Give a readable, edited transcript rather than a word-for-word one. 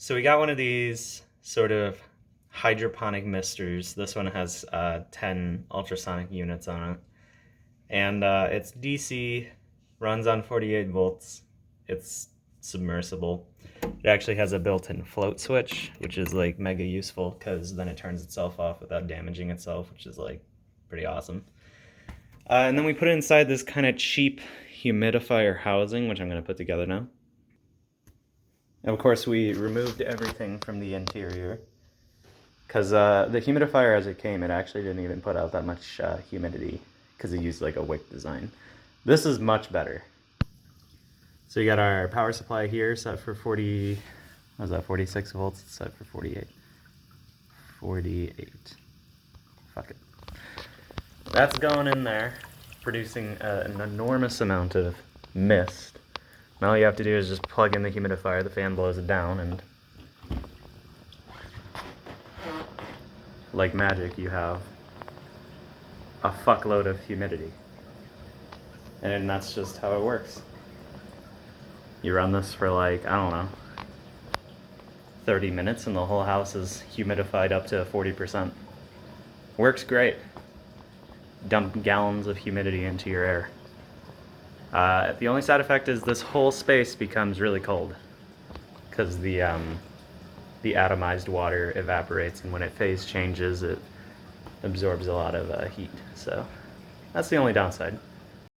So we got one of these sort of hydroponic misters. This one has 10 ultrasonic units on it. And it's DC, runs on 48 volts. It's submersible. It actually has a built-in float switch, which is like mega useful because then it turns itself off without damaging itself, which is like pretty awesome. And then we put it inside this kind of cheap humidifier housing, which I'm going to put together now. And of course, we removed everything from the interior because the humidifier as it came, it actually didn't even put out that much humidity because it used like a wick design. This is much better. So you got our power supply here set for 40, what was that, 46 volts? It's set for 48. 48. Fuck it. That's going in there, producing an enormous amount of mist. And all you have to do is just plug in the humidifier, the fan blows it down, and like magic, you have a fuckload of humidity. And that's just how it works. You run this for like, I don't know, 30 minutes and the whole house is humidified up to 40%. Works great. Dump gallons of humidity into your air. The only side effect is this whole space becomes really cold because the atomized water evaporates, and when it phase changes, it absorbs a lot of heat. So that's the only downside.